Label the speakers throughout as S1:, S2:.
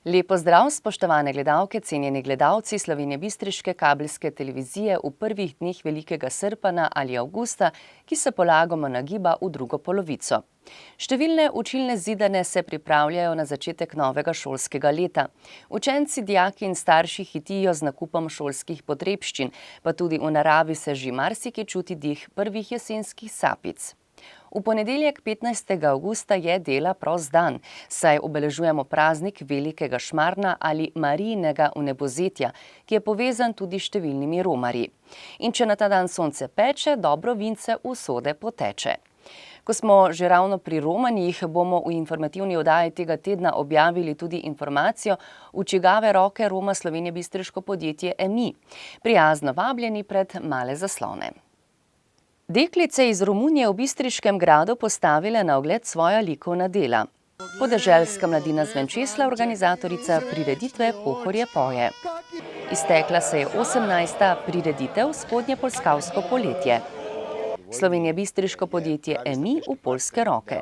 S1: Lep pozdrav, spoštovane gledalke, cenjeni gledalci slovenjebistriške kabelske televizije v prvih dneh velikega srpana ali avgusta, ki se polagoma nagiba v drugo polovico. Številne učilne zidane se pripravljajo na začetek novega šolskega leta. Učenci, dijaki in starši hitijo z nakupom šolskih potrebščin, pa tudi v naravi se že marsikje čuti dih prvih jesenskih sapic. V ponedeljek 15. avgusta je dela prost dan, saj obeležujemo praznik velikega Šmarna ali Marijinega vnebovzetja, ki je povezan tudi s številnimi romarji. In če na ta dan sonce peče, dobro vince usode poteče. Ko smo že ravno pri romanjih, bomo v informativni oddaji tega tedna objavili tudi informacijo, v čigave roke roma slovenjebistriško podjetje EMI. Prijazno vabljeni pred male zaslone. Deklice iz Romunije v Bistriškem gradu postavile na ogled svoja likovna dela. Podeželska mladina z Venčesla, organizatorica prireditve Pohorje poje. Iztekla se je 18. prireditev Spodnjepolskavsko poletje. Slovenjebistriško podjetje EMI v poljske roke.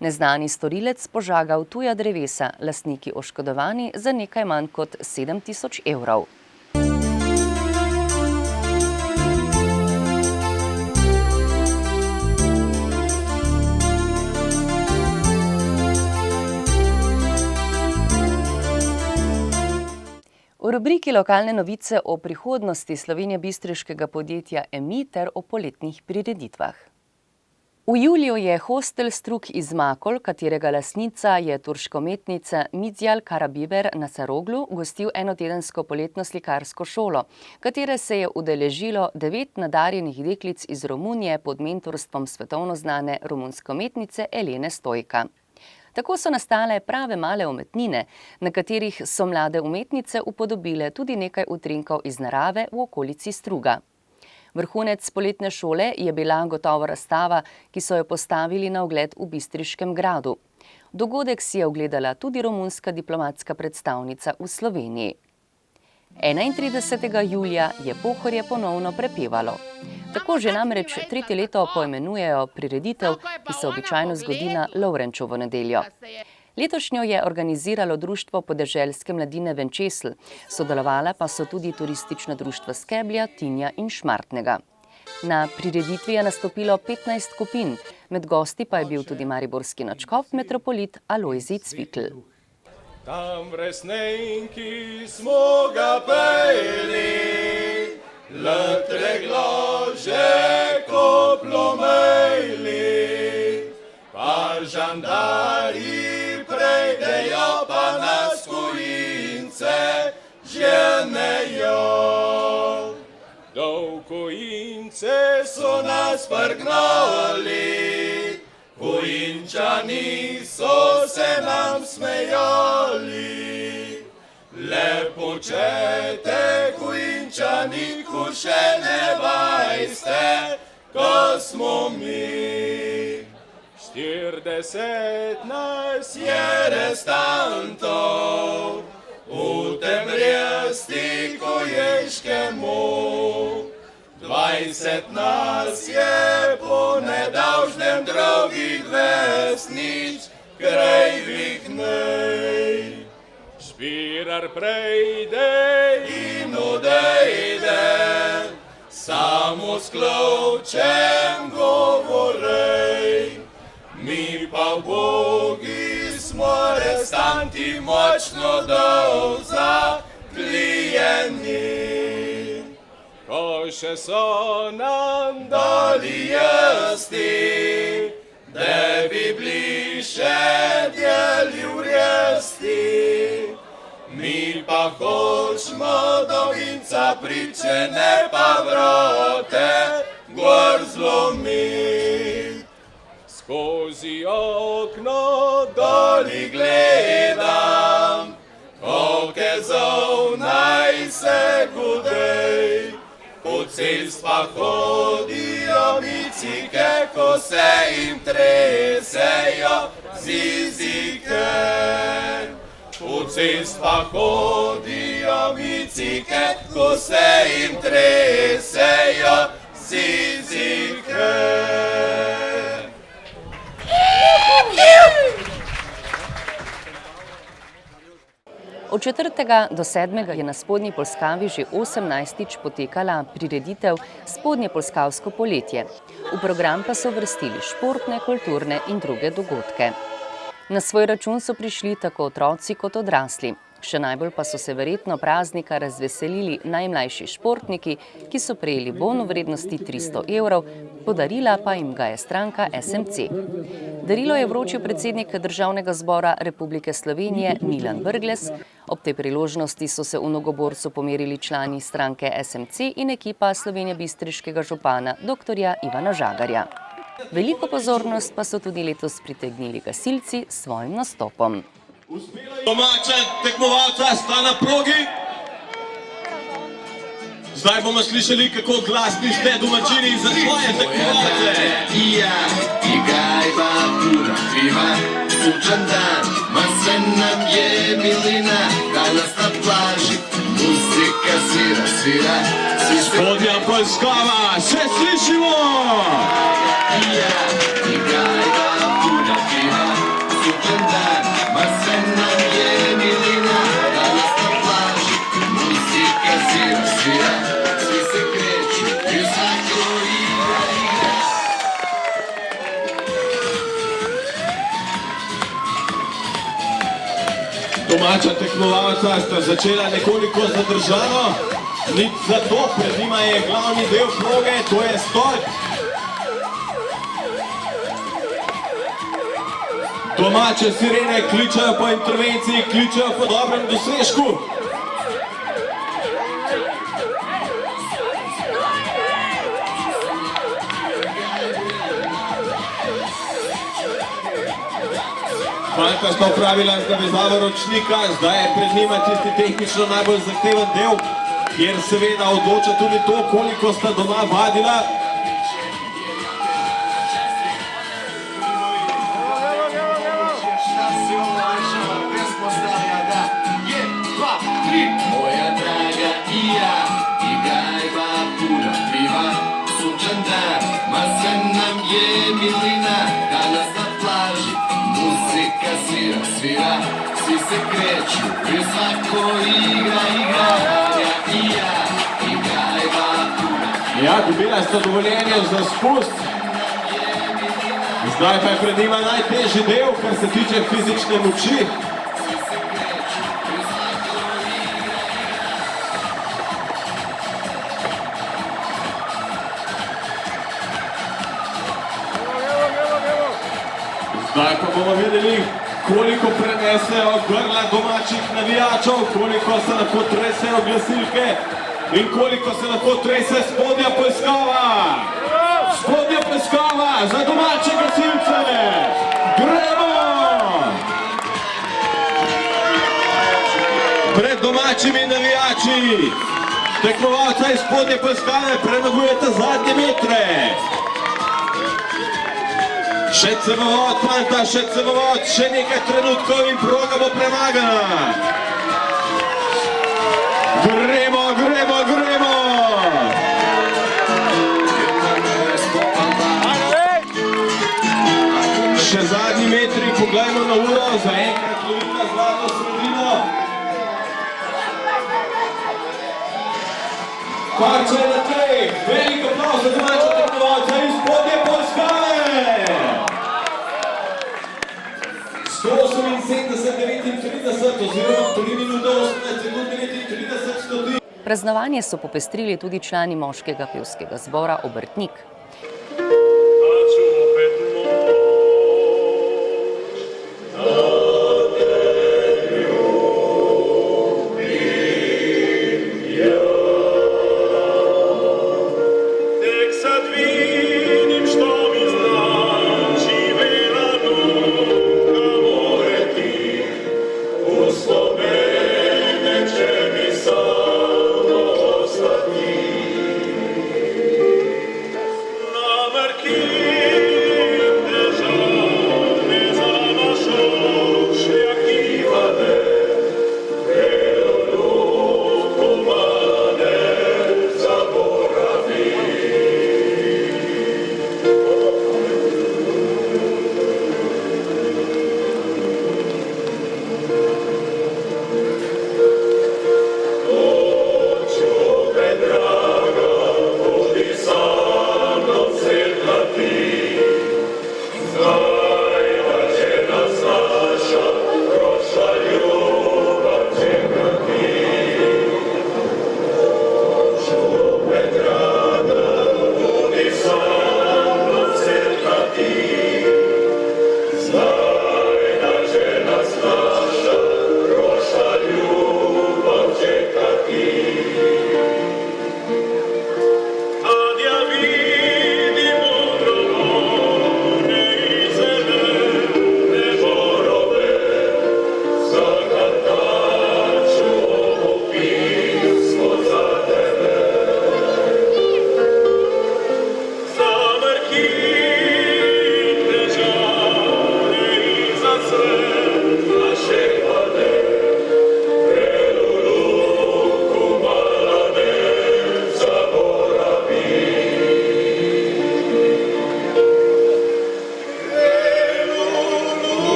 S1: Neznani storilec požagal tuja drevesa, lastniki oškodovani za nekaj manj kot 7.000 evrov. V rubriki Lokalne novice o prihodnosti slovenjebistriškega podjetja EMI ter o poletnih prireditvah. V juliju je hostel Strug iz Makol, katerega lastnica je turška umetnica Midzjal Karabiber na Saroglu, gostil enotedensko poletno slikarsko šolo, katere se je udeležilo 9 nadarjenih deklic iz Romunije pod mentorstvom svetovno znane romunske umetnice Elene Stojka. Tako so nastale prave male umetnine, na katerih so mlade umetnice upodobile tudi nekaj utrinkov iz narave v okolici Struga. Vrhunec poletne šole je bila gotovo razstava, ki so jo postavili na ogled v Bistriškem gradu. Dogodek si je ogledala tudi romunska diplomatska predstavnica v Sloveniji. 31. julija je Pohorje ponovno prepevalo. Tako že namreč 3. leto poimenujejo prireditev, ki se običajno zgodi na Lovrenčevo nedeljo. Letošnjo je organiziralo Društvo podeželske mladine Venčesl, sodelovala pa so tudi turistična društva Skeblja, Tinja in Šmartnega. Na prireditvi je nastopilo 15 skupin, med gosti pa je bil tudi mariborski nadškof metropolit Alojzij Cvikl.
S2: Tam v resnenki smo ga peli, letre glože koplomejli, pa žandari prejdejo, pa nas kojince ženejo. Do kojince so nas prgnali, kojinčani so se nam smejali. Lepo čete, kojinčani, ko še ne vajste, ko smo mi. 40 nas je restantov v tem resti koješkemu. 20 nas je po nedavžnem drugih vesnič krajvih nej. Špirar prejde in odejde, samo s klovčem govorej. Mi pa bogi smo restanti močno dovzaklijeni. Ko še so nam dali jesti, da bi bili še djeli v resti. Mi pa hočemo do vinca priče, ne pa vrote gor zlomit. Skozi okno doli gledam, koke zovnaj se gudej. Po cest pa hodijo micike, ko se jim tresejo zizike. Po cest pa hodijo micike, ko se jim tresejo zizike.
S1: Od 4. do 7. je na Spodnji Polskavi že 18. potekala prireditev Spodnje Polskavsko poletje. V program pa so vrstili športne, kulturne in druge dogodke. Na svoj račun so prišli tako otroci kot odrasli. Še najbolj pa so se verjetno praznika razveselili najmlajši športniki, ki so prejeli bon v vrednosti 300 evrov, podarila pa jim ga je stranka SMC. Darilo je vročil predsednik Državnega zbora Republike Slovenije Milan Brglez. Ob tej priložnosti so se v nogoborcu pomerili člani stranke SMC in ekipa slovenjebistriškega župana dr. Ivana Žagarja. Veliko pozornost pa so tudi letos pritegnili gasilci s svojim nastopom.
S2: Domača tekmovalca sta na progi. Zdaj bomo slišali, kako glasni ste domačini za svoje tekmovalce.
S3: Играй бабуля, пива, сучан дан, масен нам je milina, danas na plaži, muzika svira, svira, svi se...
S2: Spodnja Polskava, se slišimo!
S3: Играй бабуля, пива, сучан дан, масен nam je milina, danas na plaži, muzika svira, svira, svi se kreću, i svako igra, igra.
S2: Domača tekmovalca sta začela nekoliko zadržano, nič zato, pred njima je glavni del proge, to je stolp. Domače sirene kličajo po intervenciji, kličajo po dobrem dosežku. Fanta sta opravila zavezavo ročnika, zdaj je pred njima tisti tehnično najbolj zahteven del, kjer seveda odloča tudi to, koliko sta doma vadila.
S3: Moja draga Ira, igaj bapura, piva, sunčan dan, masen nam je milina, danas na plaži, muzika svira, svira, svi se kreću, i svako igra, igra, Ira, igaj bapura.
S2: Ja, dobila sta dovoljenje za spust. Zdaj pa je pred njima najtežji del, kar se tiče fizične moči. Zdaj pa bomo videli, koliko prenesejo grla domačih navijačev, koliko se lahko tresejo glasilke in koliko se lahko trese Spodnja Polskava. Spodnja Polskava za domače gasilce! Gremo! Pred domačimi navijači tekmovalca iz Spodnje Polskave premagujete zadnje metre. Še cevovod, fanta, še cevovod, še nekaj trenutkov in proga bo premagana. Gremo, gremo, gremo! Še zadnji metri, poglejmo na uro, zaenkrat lovita zlato sredino. Parče na treh, velik aplavz za domača tekmovalca iz Spodnje Polskave! 178-39 oziroma 3 minute 18 sekund 39 stotink.
S1: Praznovanje so popestrili tudi člani moškega pevskega zbora Obrtnik.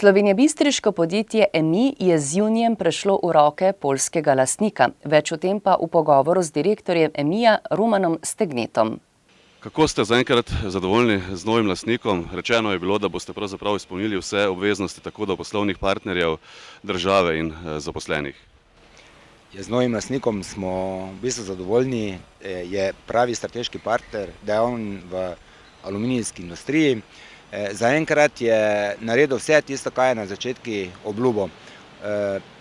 S1: Slovenjebistriško podjetje EMI je z junijem prešlo v roke poljskega lastnika. Več o tem pa v pogovoru z direktorjem EMI-ja Romanom Stegnetom.
S4: Kako ste zaenkrat zadovoljni z novim lastnikom? Rečeno je bilo, da boste pravzaprav izpolnili vse obveznosti tako do poslovnih partnerjev, države in zaposlenih.
S5: Z novim lastnikom smo v bistvu zadovoljni, je pravi strateški partner, dejaven v aluminijski industriji. Zaenkrat je naredil vse tisto, kar je na začetku obljubil.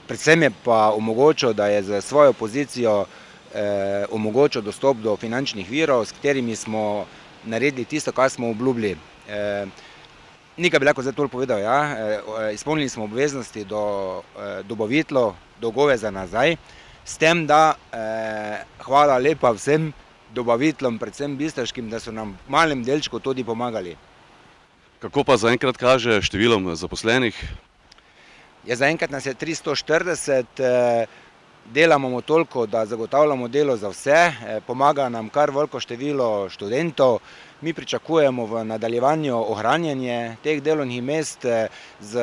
S5: Predvsem je pa omogočil, da je za svojo pozicijo omogočil dostop do finančnih virov, s katerimi smo naredili tisto, kar smo obljubili. Nekaj bi lahko zdaj toliko povedal, ja. Izpolnili smo obveznosti do dobaviteljev, dolgove za nazaj, s tem, da hvala lepa vsem dobaviteljem, predvsem bistriškim, da so nam v malem delčku tudi pomagali.
S4: Kako pa zaenkrat kaže številom zaposlenih?
S5: Zaenkrat nas je 340, delamo toliko, da zagotavljamo delo za vse, pomaga nam kar veliko število študentov. Mi pričakujemo v nadaljevanju ohranjanje teh delovnih mest z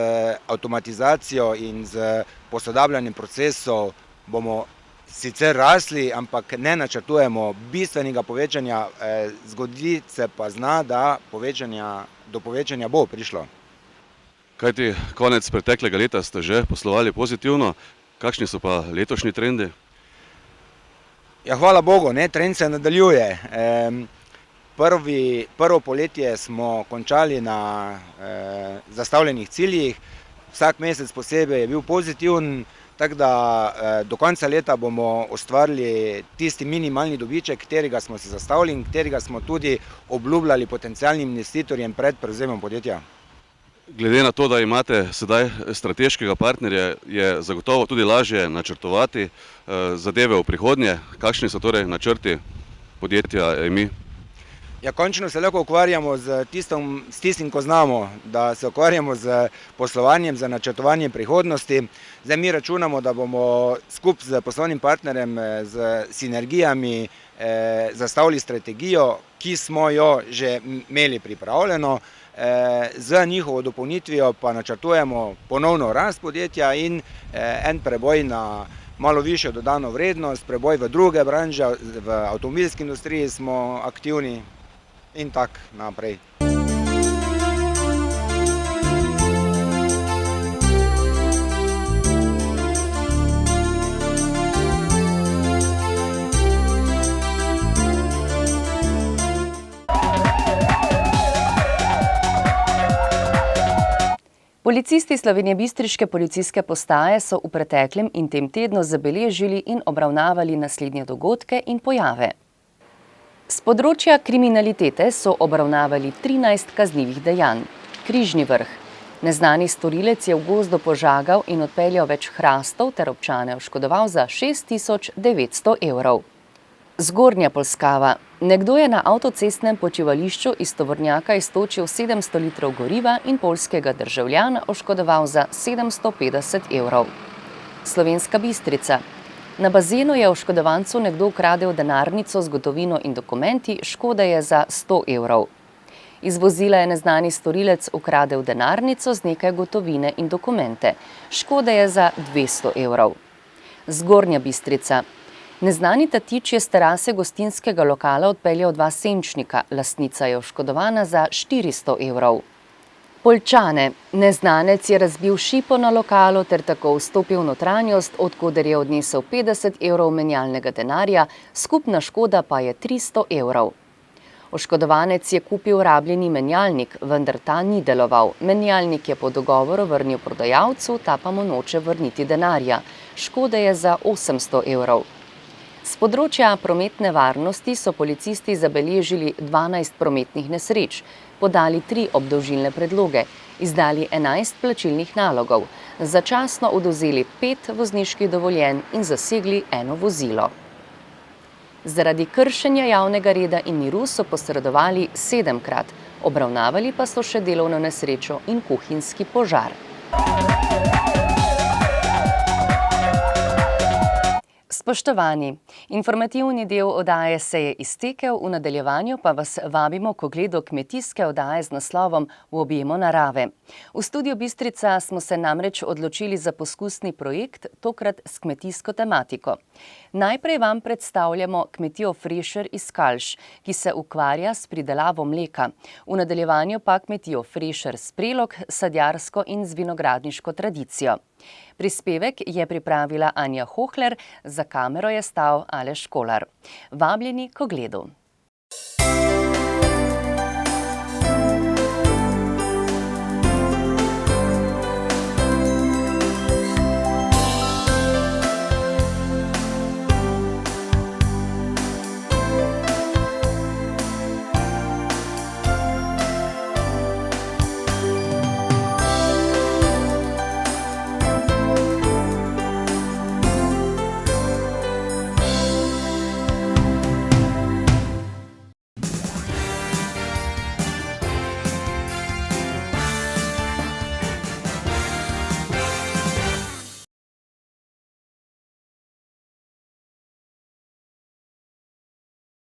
S5: avtomatizacijo in z posodabljanjem procesov. Bomo sicer rasli, ampak ne načrtujemo bistvenega povečanja, zgodi se pa zna, da do povečanja bo prišlo.
S4: Kajti konec preteklega leta ste že poslovali pozitivno, kakšni so pa letošnji trendi?
S5: Hvala Bogu, trend se nadaljuje. Prvo poletje smo končali na zastavljenih ciljih, vsak mesec posebej je bil pozitiven, tako da do konca leta bomo ustvarili tisti minimalni dobiček, katerega smo si zastavili in katerega smo tudi obljubljali potencialnim investitorjem pred prevzemom podjetja.
S4: Glede na to, da imate sedaj strateškega partnerja, je zagotovo tudi lažje načrtovati zadeve v prihodnje. Kakšni so torej načrti podjetja EMI?
S5: Končno se lahko ukvarjamo z tistim, ko znamo, da se ukvarjamo z poslovanjem, z načrtovanjem prihodnosti. Zdaj mi računamo, da bomo skupaj z poslovnim partnerjem, z sinergijami zastavili strategijo, ki smo jo že imeli pripravljeno. Z njihovo dopolnitvijo pa načrtujemo ponovno rast podjetja in en preboj na malo višjo dodano vrednost, preboj v druge branže, v avtomobilski industriji smo aktivni in tako naprej.
S1: Policisti Slovenjebistriške policijske postaje so v preteklem in tem tednu zabeležili in obravnavali naslednje dogodke in pojave. S področja kriminalitete so obravnavali 13 kaznivih dejanj. Križni vrh. Neznani storilec je v gozdu požagal in odpeljal več hrastov ter občane oškodoval za 6.900 evrov. Zgornja Polskava. Nekdo je na avtocestnem počivališču iz tovornjaka iztočil 700 litrov goriva in poljskega državljana oškodoval za 750 evrov. Slovenska Bistrica. Na bazenu je oškodovancu nekdo ukradel denarnico z gotovino in dokumenti, škoda je za 100 evrov. Iz vozila je neznani storilec ukradel denarnico z nekaj gotovine in dokumente, škoda je za 200 evrov. Zgornja Bistrica. Neznani tatič je s terase gostinskega lokala odpeljal 2 senčnika, lastnica je oškodovana za 400 evrov. Poljčane. Neznanec je razbil šipo na lokalu ter tako vstopil v notranjost, od koder je odnesel 50 evrov menjalnega denarja, skupna škoda pa je 300 evrov. Oškodovanec je kupil rabljeni menjalnik, vendar ta ni deloval. Menjalnik je po dogovoru vrnil prodajalcu, ta pa mu noče vrniti denarja. Škoda je za 800 evrov. S področja prometne varnosti so policisti zabeležili 12 prometnih nesreč, podali 3 obdolžilne predloge, izdali 11 plačilnih nalogov, začasno odvzeli 5 vozniških dovoljenj in zasegli 1 vozilo. Zaradi kršenja javnega reda in miru so posredovali 7-krat, obravnavali pa so še delovno nesrečo in kuhinjski požar. S Spoštovani, informativni del oddaje se je iztekel, v nadaljevanju pa vas vabimo k ogledu kmetijske oddaje z naslovom V objemu narave. V studiu Bistrica smo se namreč odločili za poskusni projekt, tokrat s kmetijsko tematiko. Najprej vam predstavljamo kmetijo Frešer iz Kalš, ki se ukvarja s pridelavo mleka. V nadaljevanju pa kmetijo Frešer s Prelog, sadjarsko in z vinogradniško tradicijo. Prispevek je pripravila Anja Hohler, za kamero je stal Aleš Kolar. Vabljeni k ogledu.